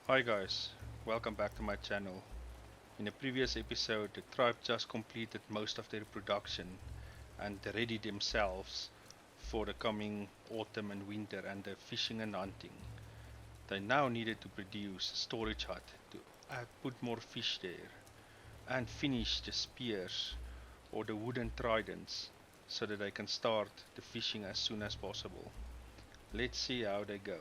Hi guys, welcome back to my channel. In a previous episode, the tribe just completed most of their production and ready themselves for the coming autumn and winter and the fishing and hunting. They now needed to produce a storage hut to put more fish there and finish the spears or the wooden tridents so that they can start the fishing as soon as possible. Let's see how they go.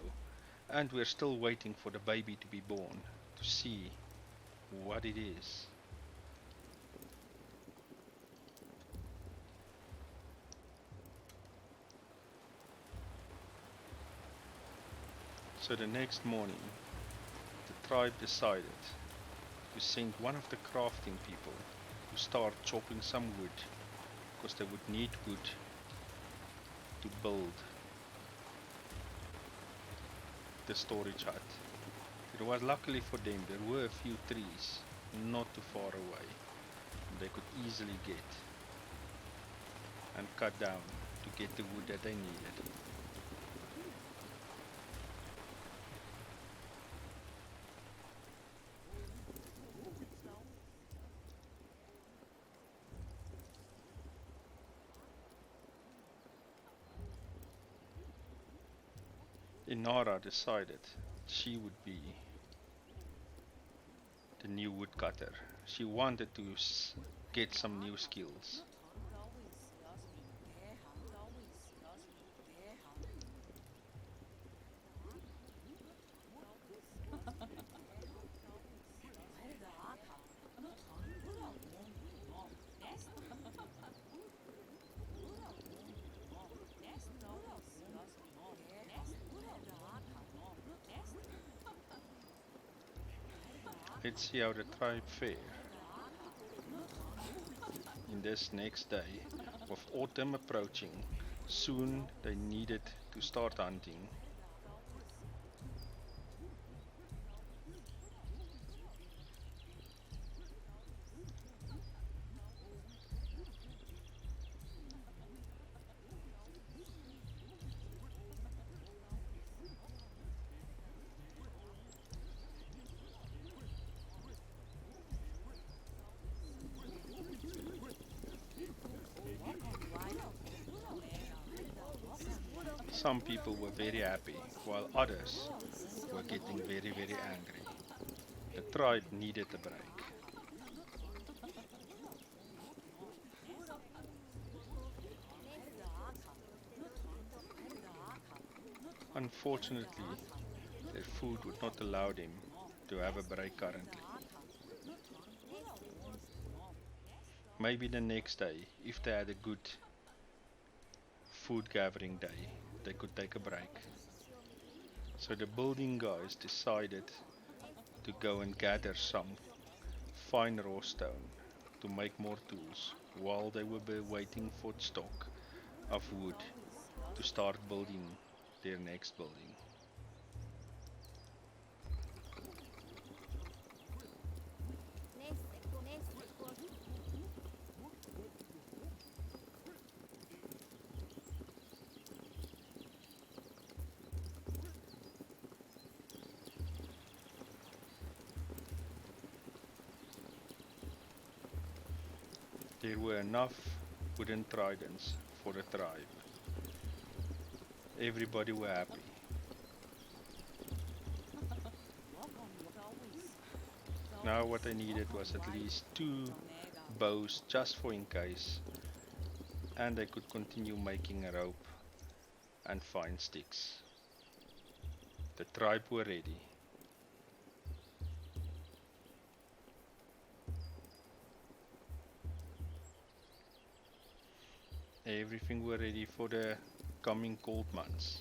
And we're still waiting for the baby to be born to see what it is. So the next morning, the tribe decided to send one of the crafting people to start chopping some wood because they would need wood to build the storage hut. It was luckily for them there were a few trees not too far away they could easily get and cut down to get the wood that they needed. Inara decided she would be the new woodcutter. She wanted to get some new skills. Let's see how the tribe fare in this next day. With autumn approaching, soon they needed to start hunting. Some people were very happy, while others were getting very angry. The tribe needed a break. Unfortunately, their food would not allow them to have a break currently. Maybe the next day, if they had a good food gathering day, they could take a break. So the building guys decided to go and gather some fine raw stone to make more tools while they were waiting for stock of wood to start building their next building. There were enough wooden tridents for the tribe. Everybody were happy. Now what I needed was at least two bows just for in case, and I could continue making a rope and fine sticks. The tribe were ready. Everything were ready for the coming cold months.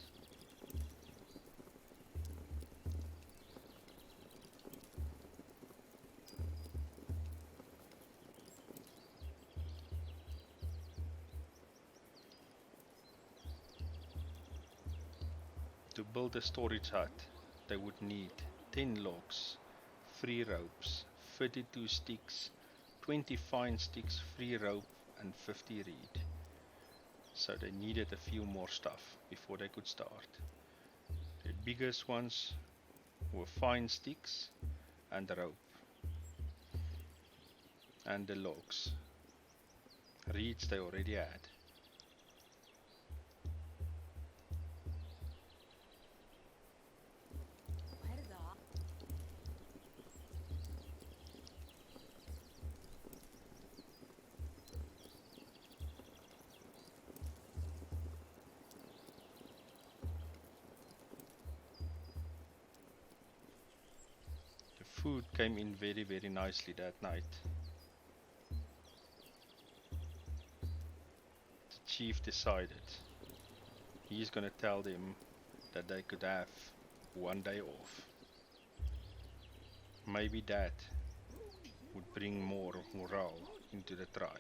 To build a storage hut, they would need 10 logs, 3 ropes, 32 sticks, 20 fine sticks, 3 rope, and 50 reed. So they needed a few more stuff before they could start. The biggest ones with fine sticks and rope and the logs. Reeds they already had. The food came in very nicely that night. The chief decided he's gonna tell them that they could have one day off. Maybe that would bring more morale into the tribe.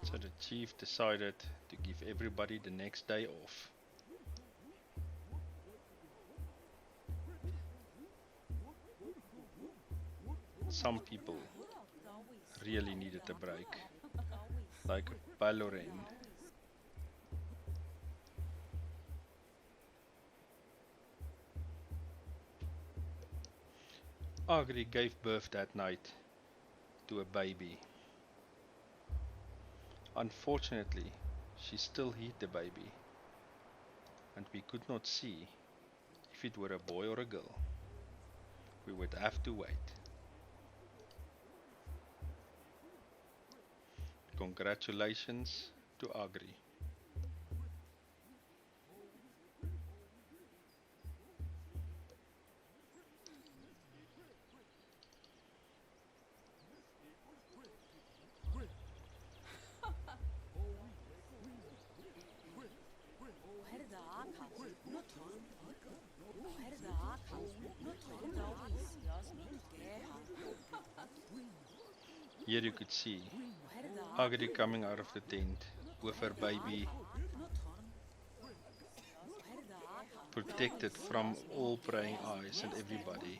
So the chief decided to give everybody the next day off. Some people really needed a break, like Balorain. Agri gave birth that night to a baby. Unfortunately, she still hid the baby, and we could not see if it were a boy or a girl. We would have to wait. Congratulations to Agri. Here you could see Agri coming out of the tent with her baby, protected from all prying eyes and everybody.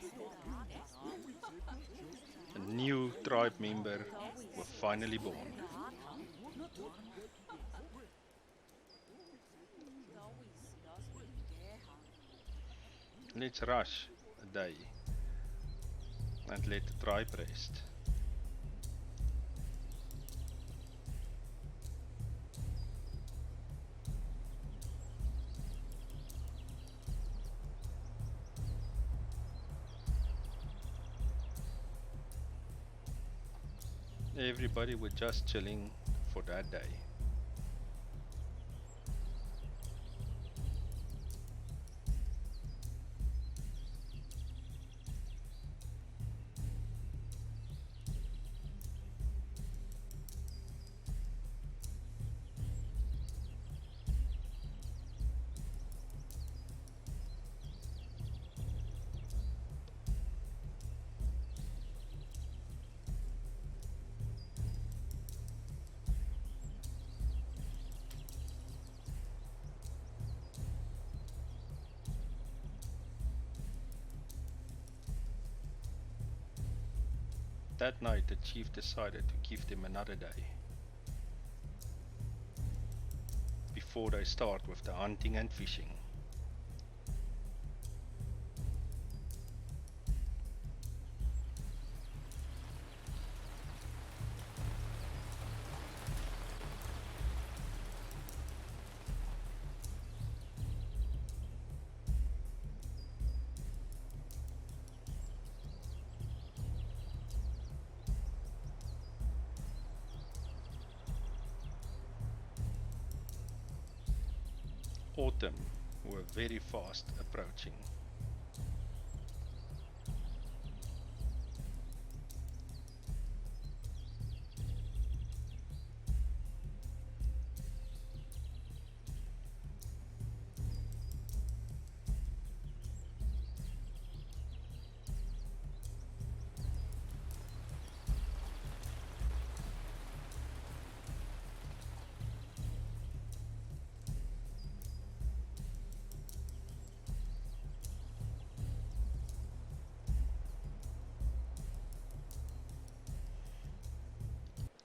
A new tribe member was finally born. Let's rush a day and let the tribe rest. Everybody was just chilling for that day. That night the chief decided to give them another day before they start with the hunting and fishing. autumn were very fast approaching.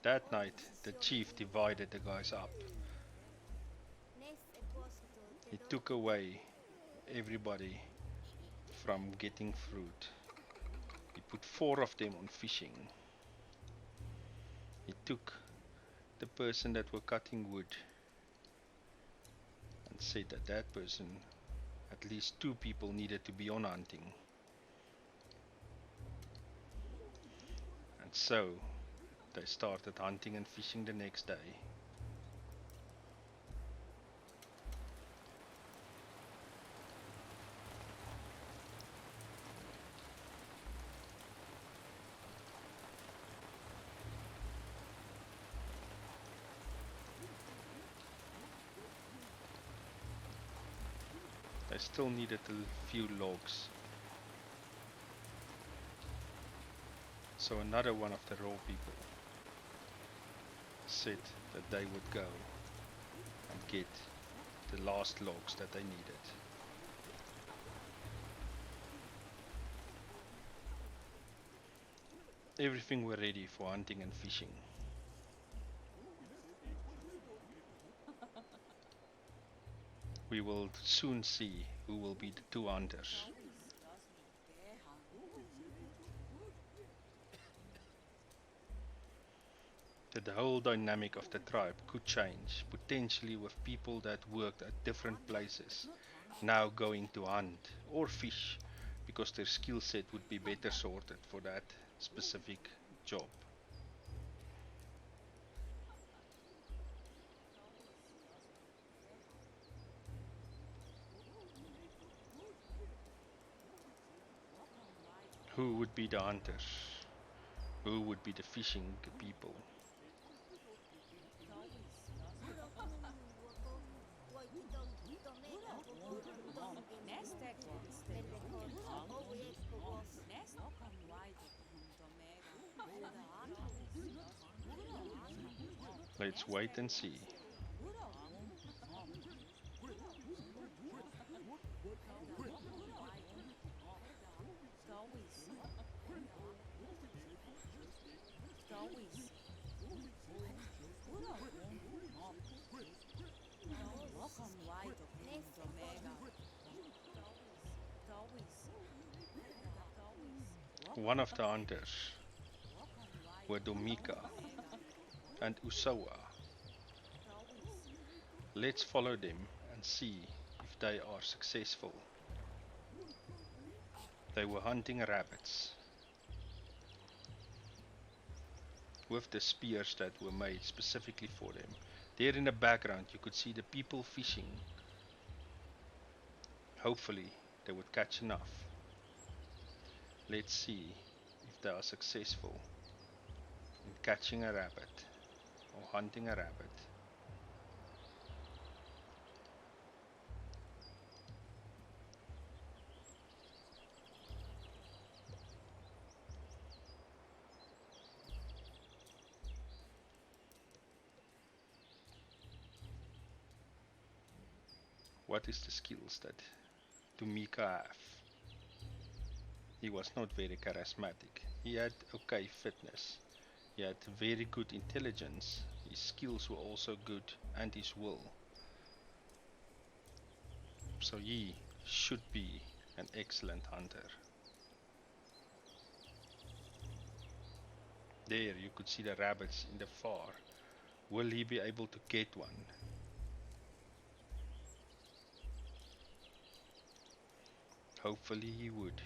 That night, the chief divided the guys up. He took away everybody from getting fruit. He put 4 of them on fishing. He took the person that were cutting wood and said that that person, at least 2 people needed to be on hunting. And so they started hunting and fishing the next day. They still needed a few logs. So another one of the raw people said that they would go and get the last logs that they needed. Everything were ready for hunting and fishing. We will soon see who will be the 2 hunters. That the whole dynamic of the tribe could change, potentially with people that worked at different places now going to hunt or fish because their skill set would be better sorted for that specific job. Who would be the hunters? Who would be the fishing people? Let's wait and see. One of the hunters were Domika and Usawa. Let's follow them and see if they are successful. They were hunting rabbits with the spears that were made specifically for them. There in the background you could see the people fishing. Hopefully they would catch enough. Let's see if they are successful in catching a rabbit or hunting a rabbit. What is the skills that Tumika have? He was not very charismatic. He had okay fitness. He had very good intelligence. His skills were also good and his will. So he should be an excellent hunter. There you could see the rabbits in the far. Will he be able to get one? Hopefully he would.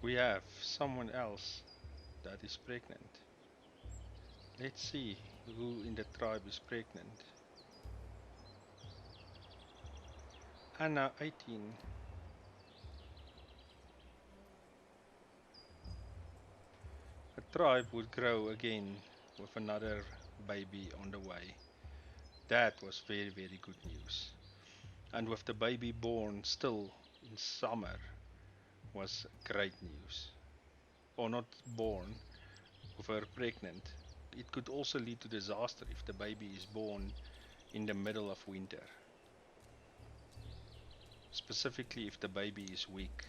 We have someone else that is pregnant. Let's see who in the tribe is pregnant. Anna 18. A tribe would grow again with another baby on the way. That was very, very good news. And with the baby born still in summer was great news. Or not born, with her pregnant. It could also lead to disaster if the baby is born in the middle of winter, specifically if the baby is weak.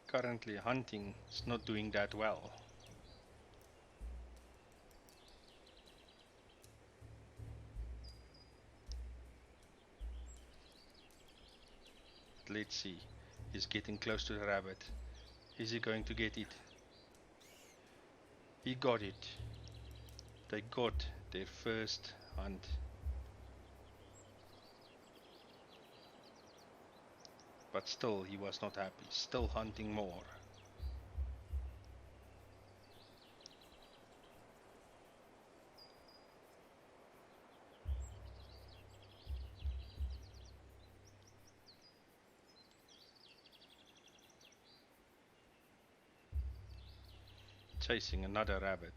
Currently, hunting is not doing that well. But let's see. He's getting close to the rabbit. Is he going to get it? He got it. They got their first hunt. But still, he was not happy. Still hunting more. Chasing another rabbit.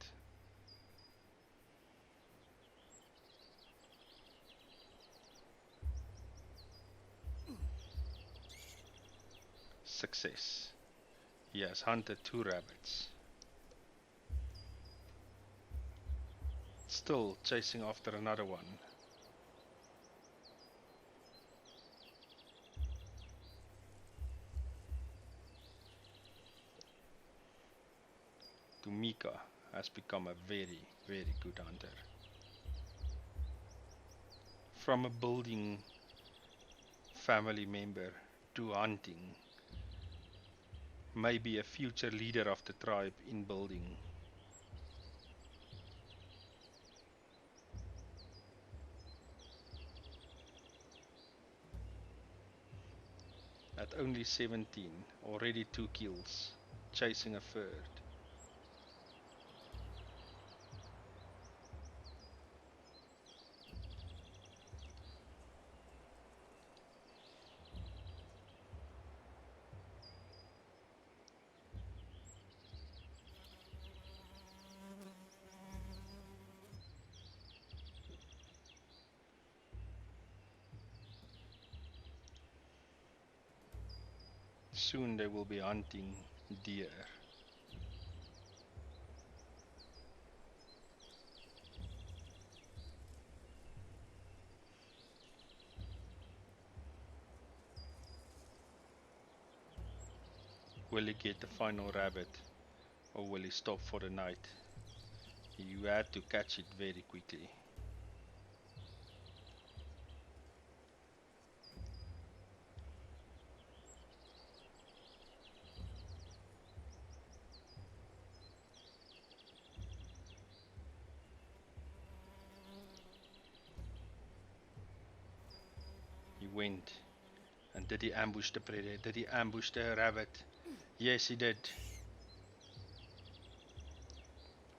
Success. He has hunted two rabbits. Still chasing after another one. Tumika has become a very, very good hunter. From a building family member to hunting. Maybe a future leader of the tribe in building. At only 17, already 2 kills, chasing a third. Soon they will be hunting deer. Will he get the final rabbit or will he stop for the night? You had to catch it very quickly. He went. And did he ambush the predator? Did he ambush the rabbit? Yes, he did.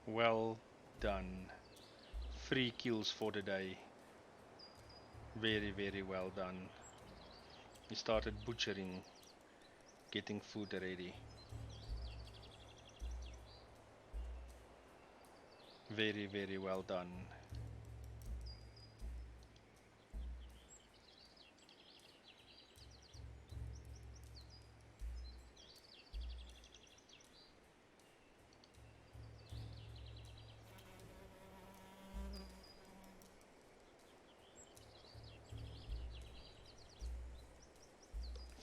Well done. 3 kills for the day. Very, very well done. He started butchering, getting food ready. Very, very well done.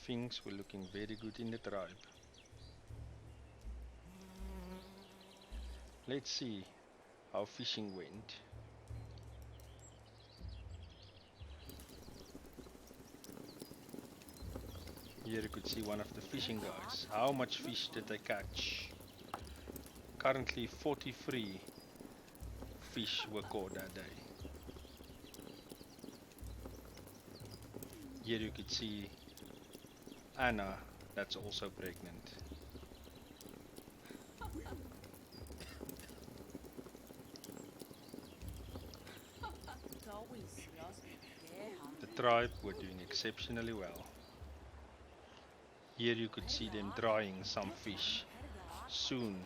Things were looking very good in the tribe. Let's see how fishing went. Here you could see one of the fishing guys. How much fish did they catch? Currently 43 fish were caught that day. Here you could see Anna, that's also pregnant. The tribe were doing exceptionally well. Here you could see them drying some fish. Soon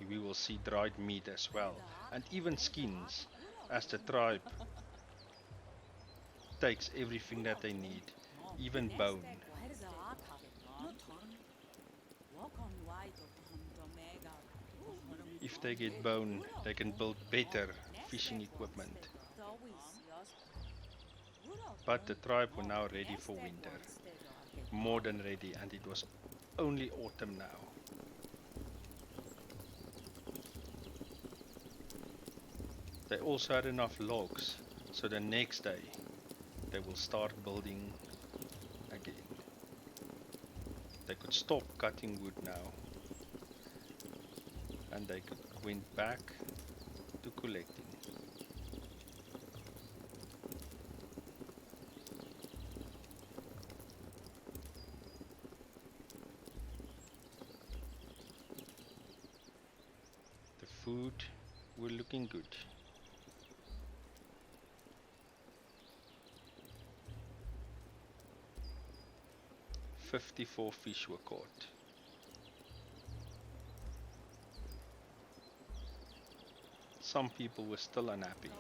we will see dried meat as well, and even skins, as the tribe takes everything that they need, even bone. If they get bone, they can build better fishing equipment. But the tribe were now ready for winter. More than ready, and it was only autumn now. They also had enough logs, so the next day they will start building again. They could stop cutting wood now, and they went back to collecting. The food were looking good. "54 fish were caught. Some people were still unhappy,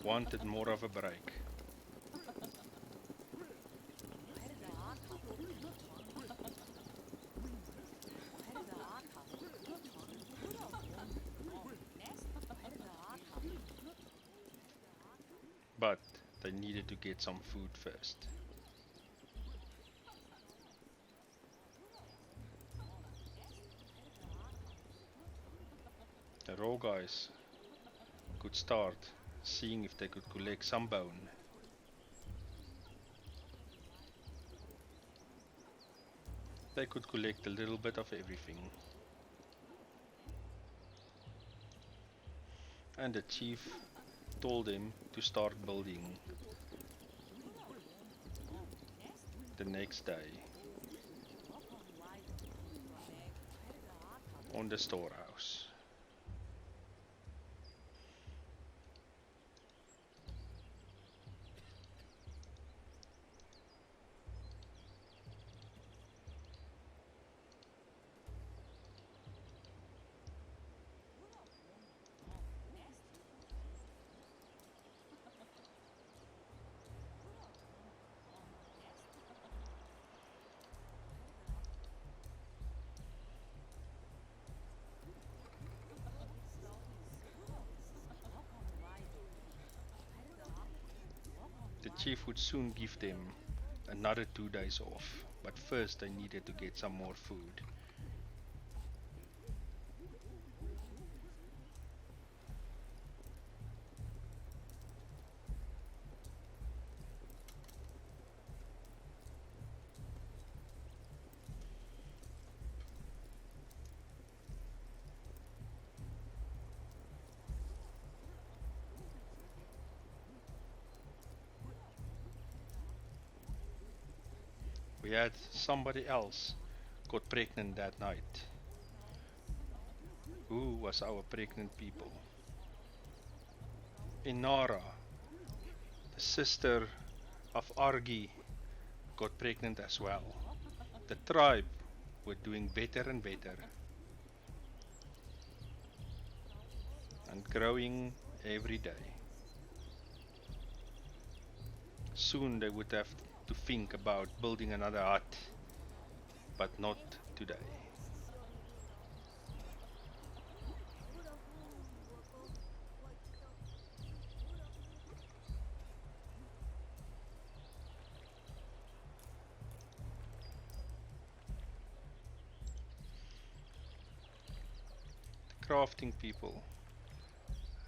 wanted more of a break. But they needed to get some food first. The raw guys could start seeing if they could collect some bone. They could collect a little bit of everything. And the chief told them to start building the next day on the storehouse. The chief would soon give them another 2 days off, but first they needed to get some more food. We had somebody else got pregnant that night. Who was our pregnant people? Inara, the sister of Argi, got pregnant as well. The tribe were doing better and better and growing every day. Soon they would have to think about building another hut, but not today. The crafting people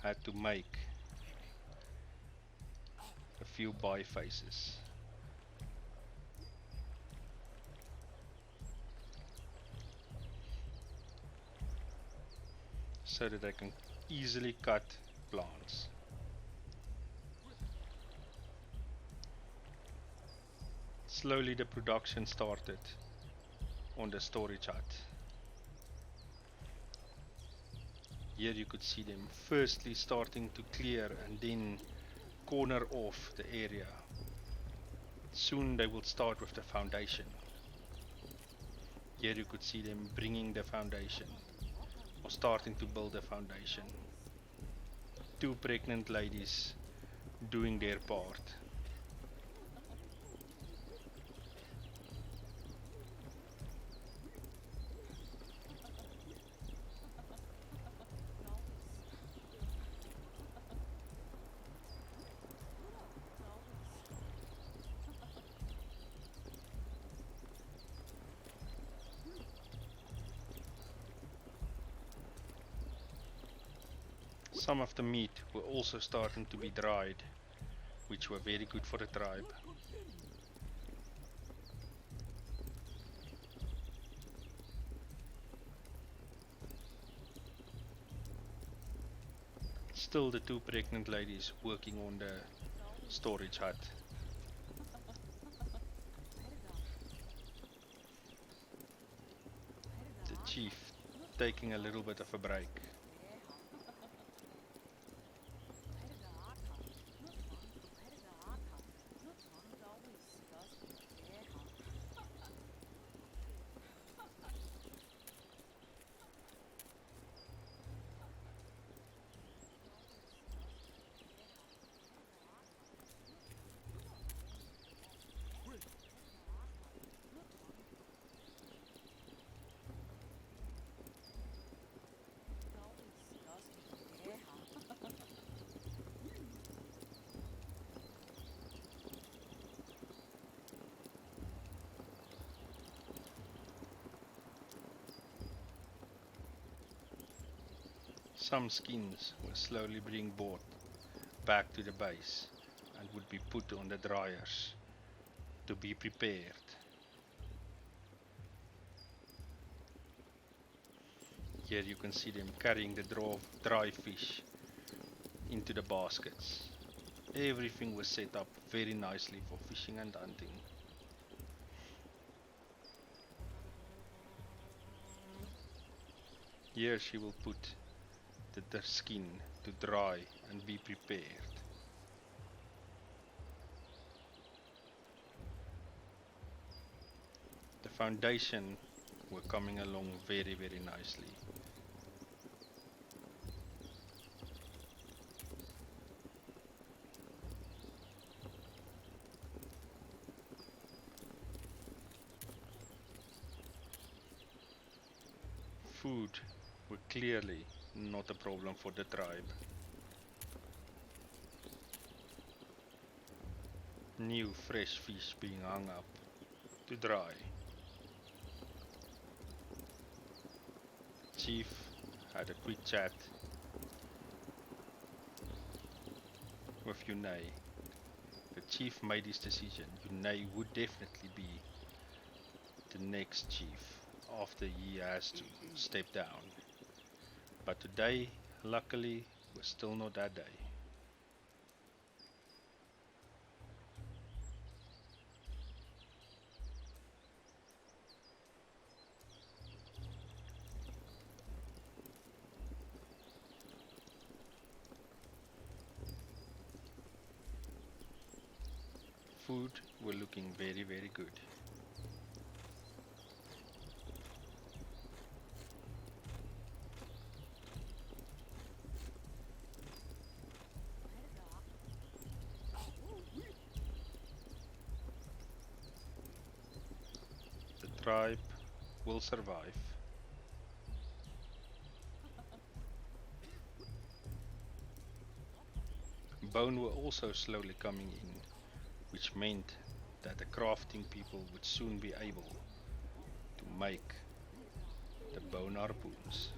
had to make a few bifaces. so that they can easily cut plants. Slowly the production started on the storage hut. Here you could see them firstly starting to clear and then corner off the area. Soon they will start with the foundation. Here you could see them bringing the foundation, or starting to build the foundation. Two pregnant ladies doing their part. Some of the meat were also starting to be dried, which were very good for the tribe. Still the two pregnant ladies working on the storage hut. The chief taking a little bit of a break. Some skins were slowly being brought back to the base and would be put on the dryers to be prepared. Here you can see them carrying the dry fish into the baskets. Everything was set up very nicely for fishing and hunting. Here she will put the skin to dry and be prepared. The foundation were coming along very nicely. Food were clearly not a problem for the tribe. New fresh fish being hung up to dry. Chief had a quick chat with Yunei. The chief made his decision. Yunei would definitely be the next chief after he has to step down. But today, luckily, was still not that day. Food were looking very good. The tribe will survive. Bone were also slowly coming in, which meant that the crafting people would soon be able to make the bone harpoons.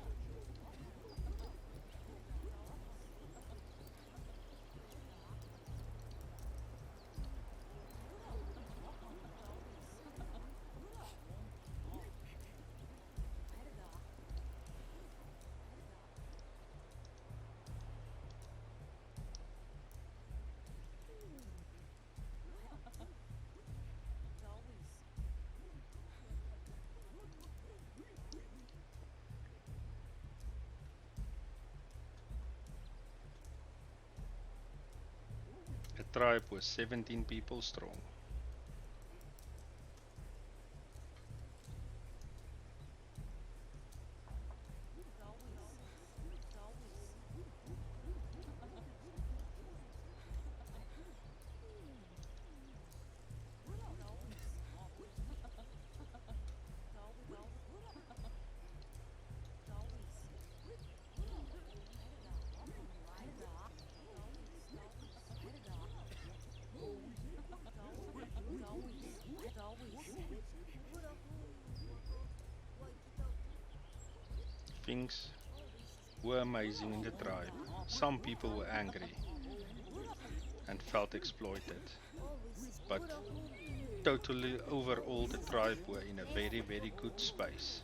tribe was 17 people strong. Things were amazing in the tribe. Some people were angry and felt exploited, but totally overall the tribe were in a very, very good space.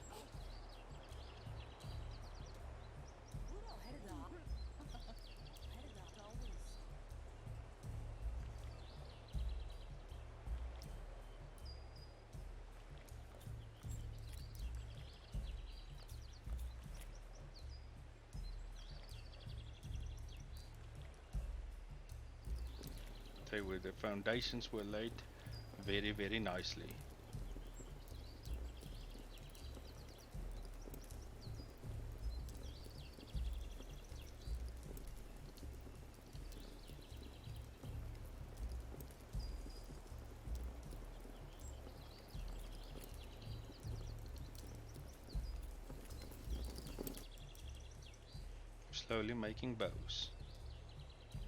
The foundations were laid very, very nicely. Slowly making bows,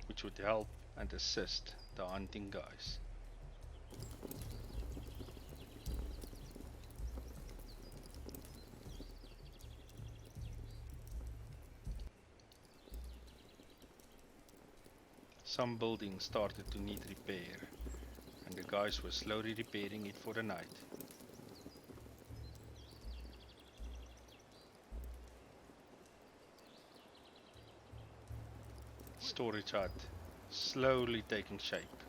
which would help and assist the hunting guys. Some buildings started to need repair, and the guys were slowly repairing it for the night. Storage hut slowly taking shape.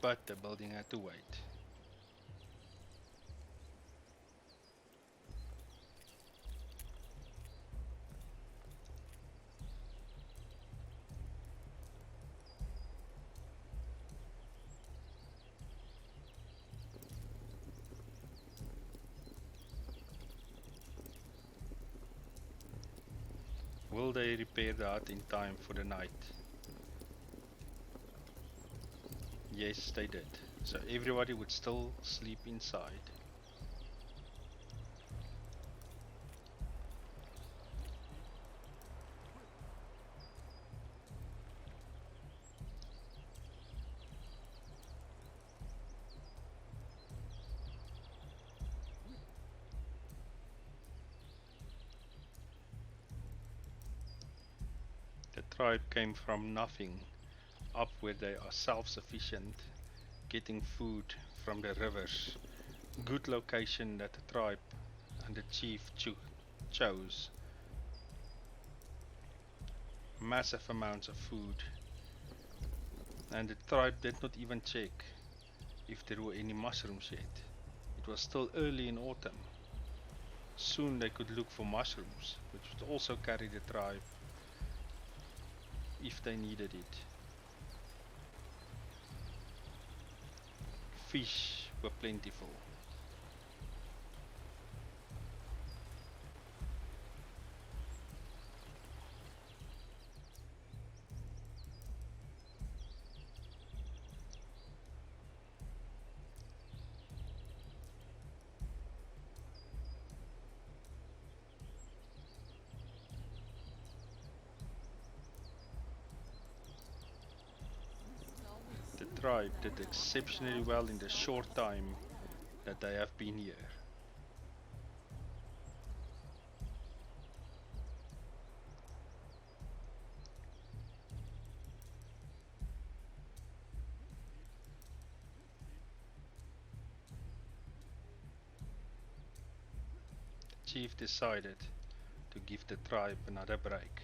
But the building had to wait. Will they repair the hut in time for the night? Yes, they did. So everybody would still sleep inside. The tribe came from nothing up where they are self-sufficient, getting food from the rivers. Good location that the tribe and the chief chose. Massive amounts of food. And the tribe did not even check if there were any mushrooms yet. It was still early in autumn. Soon they could look for mushrooms, which would also carry the tribe if they needed it. Fish were plentiful. The tribe did exceptionally well in the short time that they have been here. chief decided to give the tribe another break.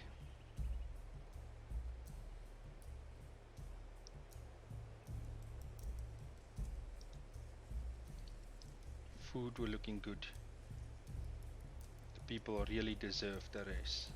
Food were looking good. The people really deserved the rest.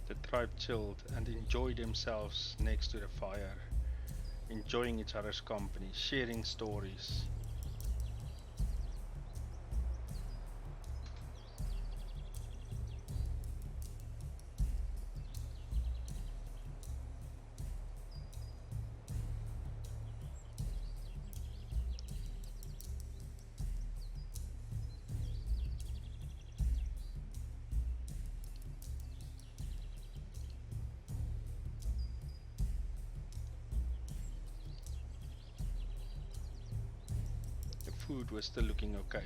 The tribe chilled and enjoyed themselves next to the fire, enjoying each other's company, sharing stories. The food was still looking okay,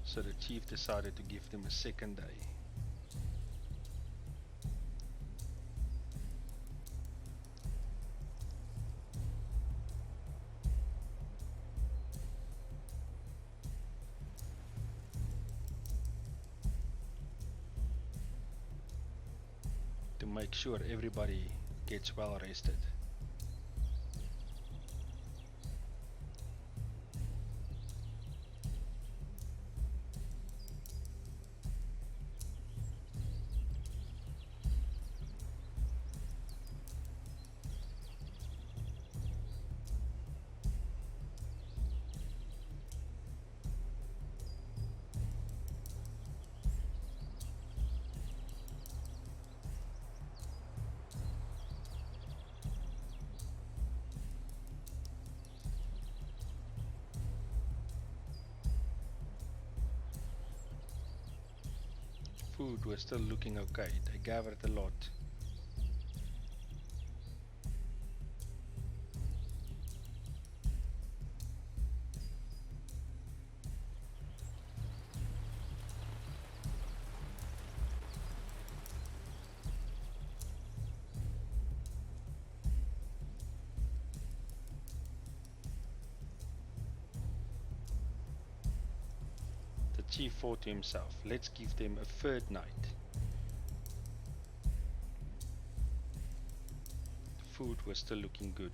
so the chief decided to give them a second day. To make sure everybody gets well rested. Food was still looking okay. They gathered a lot. The chief thought to himself, let's give them a third night. The food was still looking good.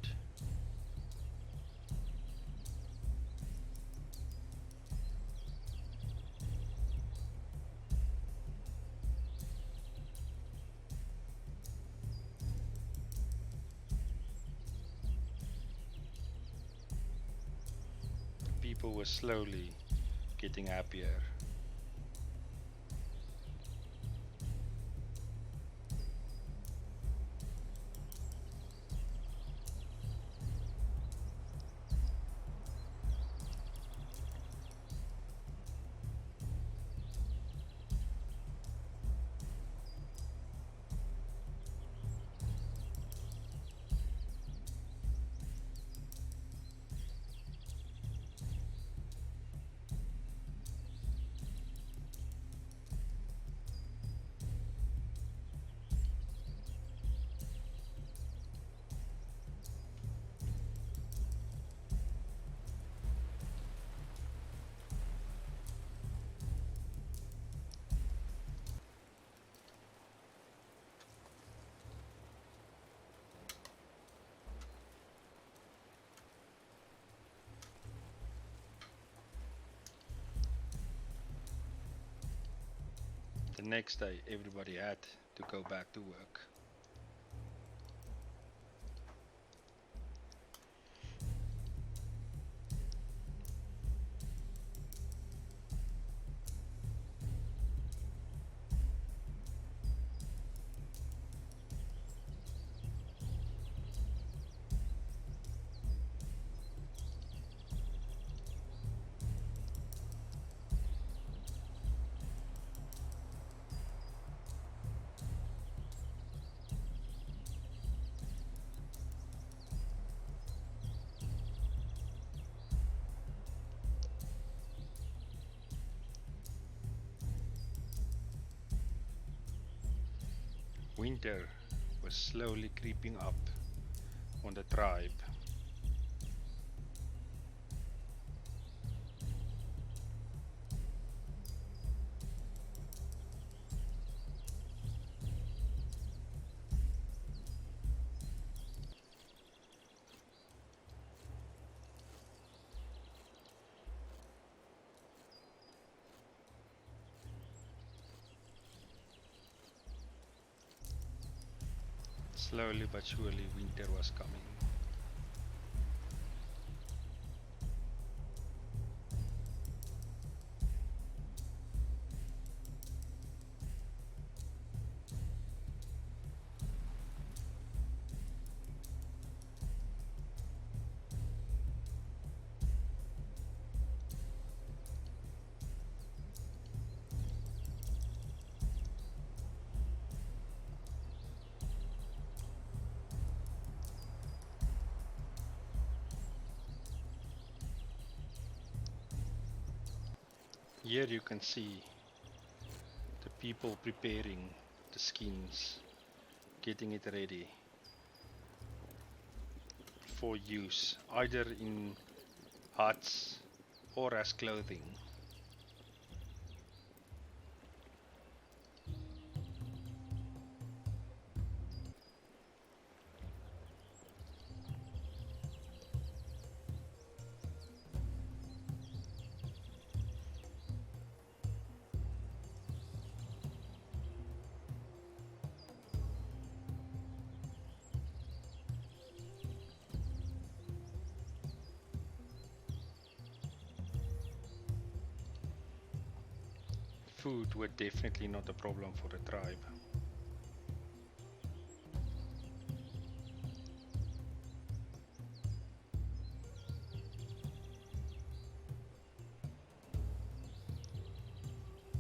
The people were slowly getting happier. The next day, everybody had to go back to work. Winter was slowly creeping up on the tribe. Slowly but surely, winter was coming. Here you can see the people preparing the skins, getting it ready for use, either in huts or as clothing. Food were definitely not a problem for the tribe.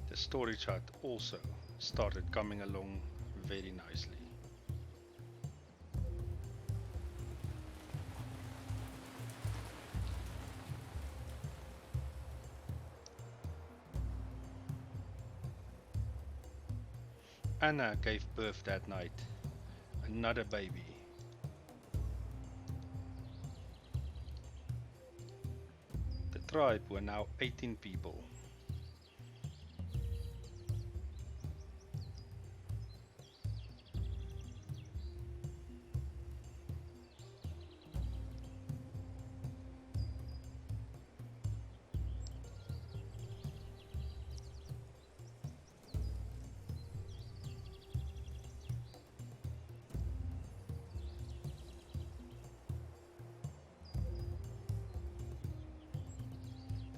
The storage hut also started coming along very nicely. Anna gave birth that night, another baby. The tribe were now 18 people.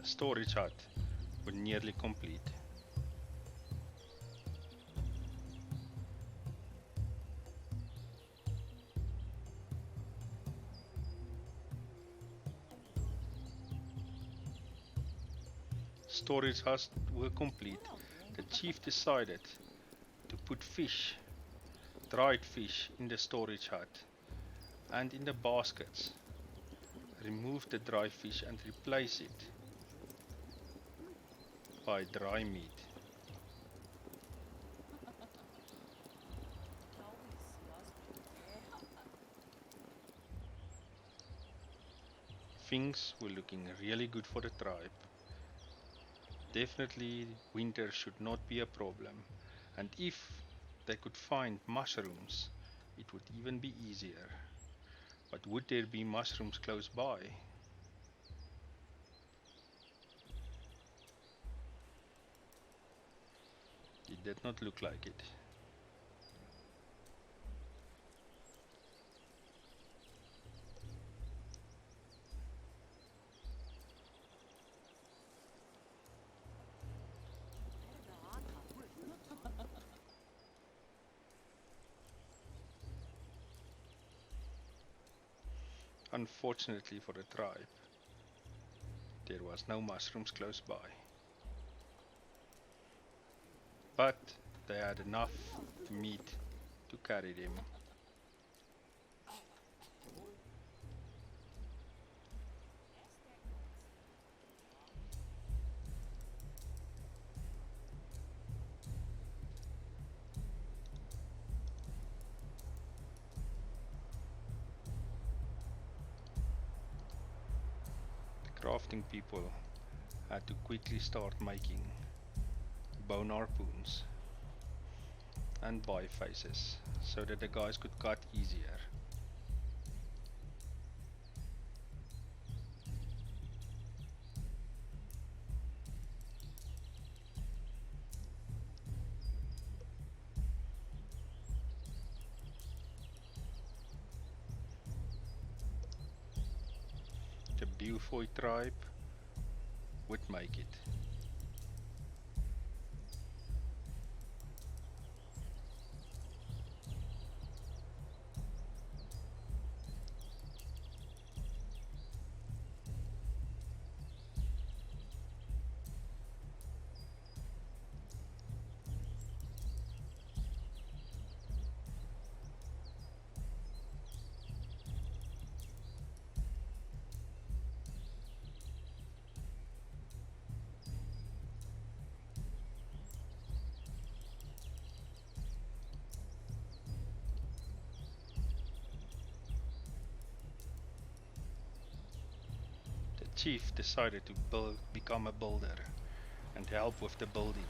The storage hut was nearly complete. Storage huts were complete. The chief decided to put fish, dried fish, in the storage hut and in the baskets. Remove the dry fish and replace it by dry meat. Things were looking really good for the tribe. Definitely winter should not be a problem, and if they could find mushrooms, it would even be easier. But would there be mushrooms close by? It did not look like it. Unfortunately for the tribe, there was no mushrooms close by. But they had enough meat to carry them. crafting people had to quickly start making bone harpoons and bifaces so that the guys could cut easier. The Beaufoy tribe would make it. The chief decided to become a builder and help with the building.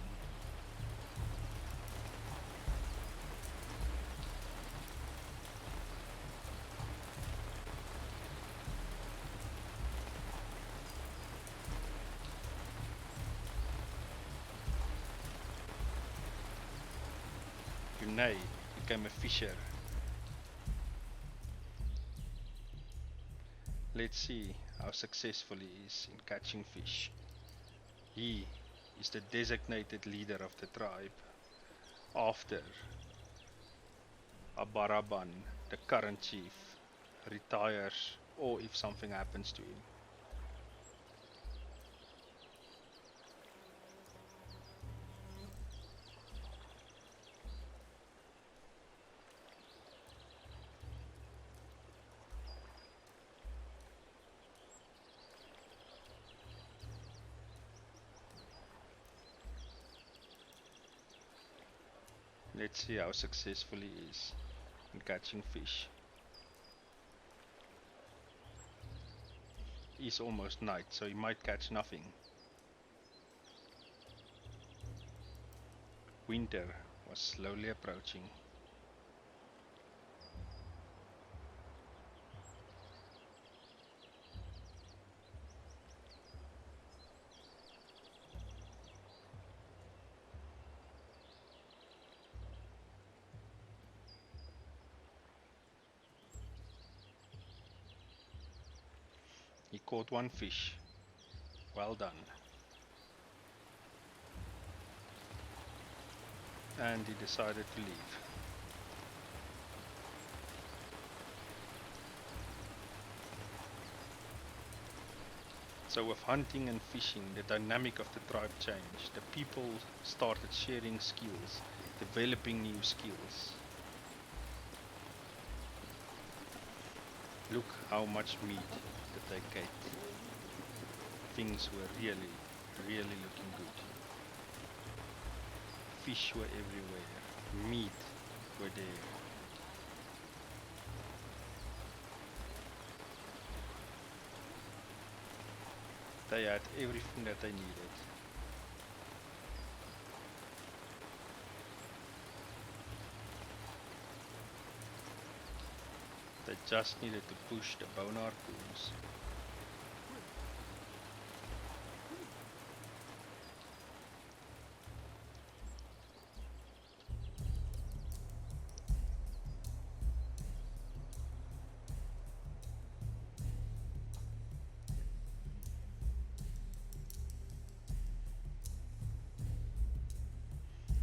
Yunei became a fisher. Let's see how successful he is in catching fish. He is the designated leader of the tribe after Abaraban, the current chief, retires or if something happens to him. Let's see how successful he is in catching fish. It's almost night, so he might catch nothing. Winter was slowly approaching. He caught one fish. Well done. And he decided to leave. So with hunting and fishing, the dynamic of the tribe changed. The people started sharing skills, developing new skills. Look how much meat that they get. Things were really, really looking good. Fish were everywhere. Meat were there. They had everything that they needed. They just needed to push the bone harpoons.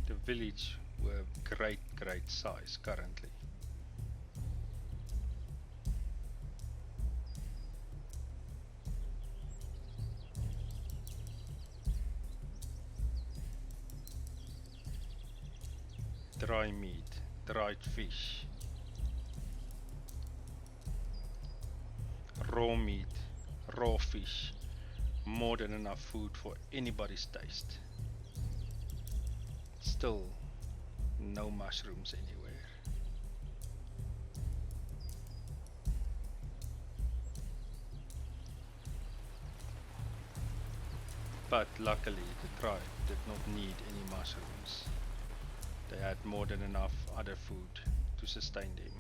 The village were great size currently. Dry meat, dried fish, raw meat, raw fish, more than enough food for anybody's taste. Still, no mushrooms anywhere. But luckily the tribe did not need any mushrooms. They had more than enough other food to sustain them.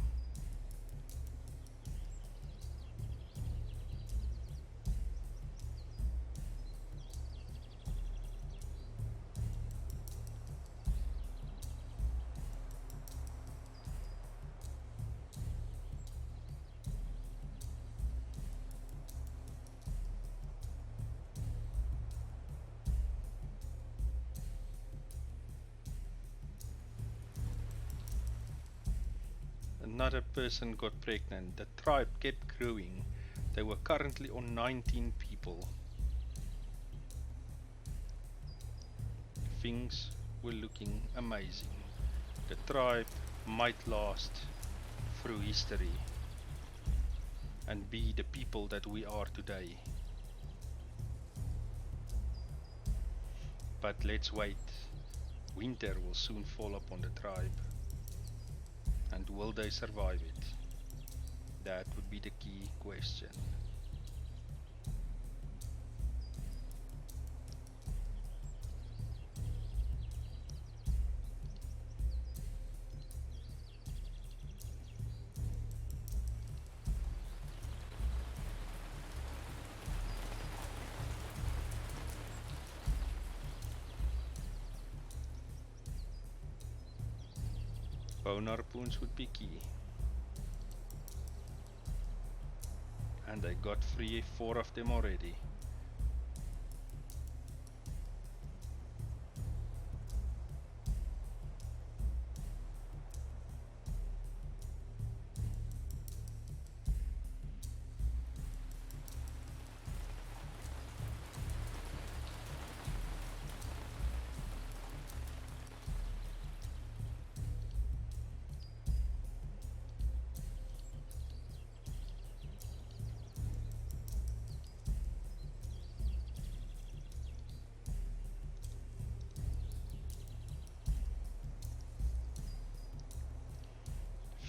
Another person got pregnant. The tribe kept growing. They were currently on 19 people. Things were looking amazing. The tribe might last through history and be the people that we are today. But let's wait. Winter will soon fall upon the tribe. And will they survive it? That would be the key question. Bone harpoons would be key. And I got 4 of them already.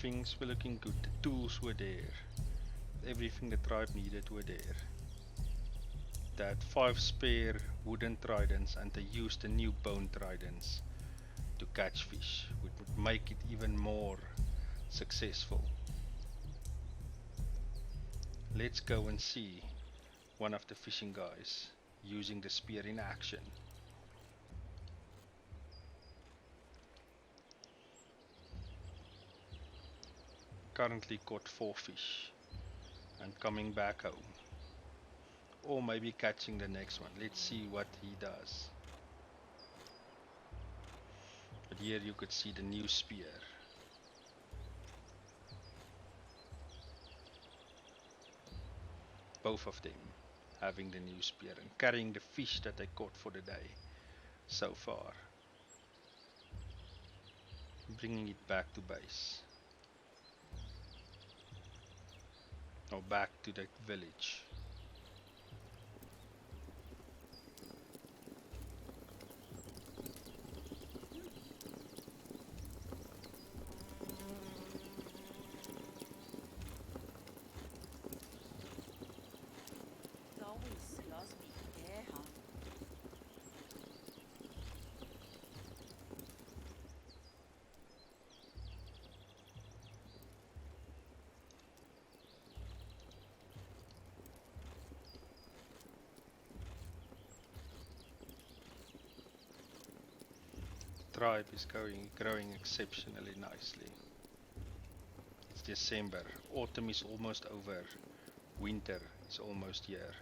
Things were looking good. The tools were there. Everything the tribe needed were there. They had 5 spare wooden tridents and they used the new bone tridents to catch fish, which would make it even more successful. Let's go and see one of the fishing guys using the spear in action. Currently caught 4 fish and coming back home. Or maybe catching the next one. Let's see what he does. But here you could see the new spear. Both of them having the new spear and carrying the fish that they caught for the day so far. Bringing it back to base. Or back to the village. Tribe is growing exceptionally nicely. It's December. Autumn is almost over. Winter is almost here.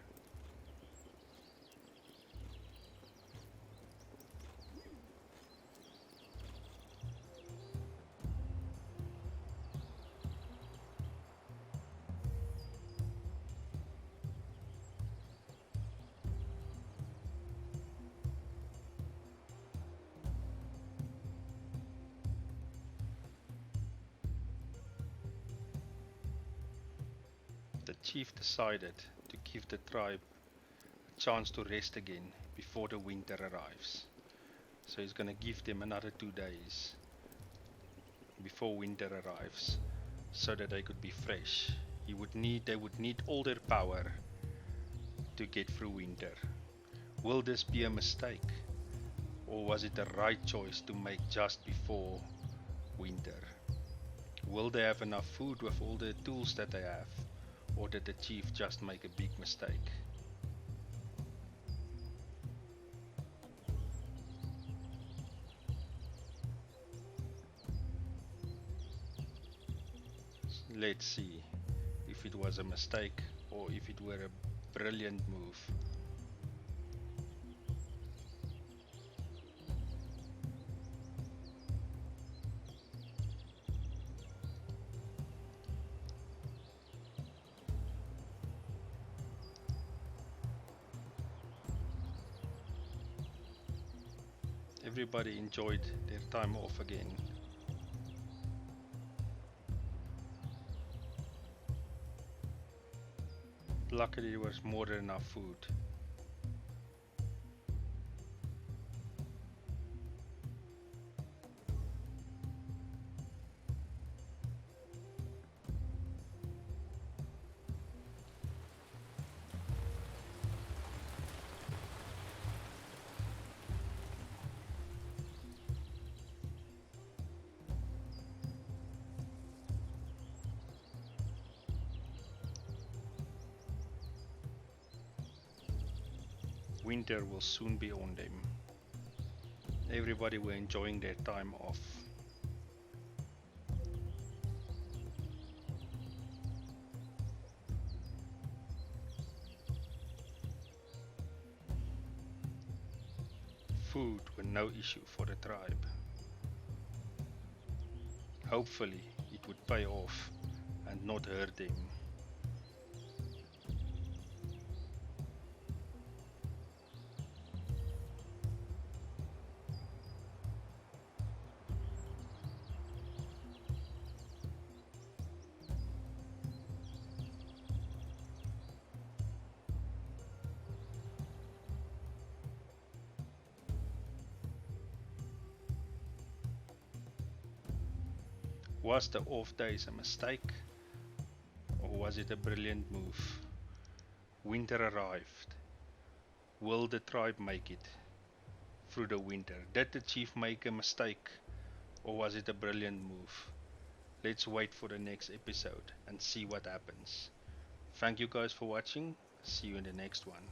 The chief decided to give the tribe a chance to rest again before the winter arrives. So he's gonna give them another 2 days before winter arrives so that they could be fresh. They would need all their power to get through winter. Will this be a mistake? Or was it the right choice to make just before winter? Will they have enough food with all the tools that they have? Or did the chief just make a big mistake? Let's see if it was a mistake or if it were a brilliant move. Everybody enjoyed their time off again. Luckily there was more than enough food. Winter will soon be on them. Everybody were enjoying their time off. Food were no issue for the tribe. Hopefully it would pay off and not hurt them. Was the off days a mistake or was it a brilliant move? Winter arrived. Will the tribe make it through the winter? Did the chief make a mistake or was it a brilliant move? Let's wait for the next episode and see what happens. Thank you guys for watching. See you in the next one.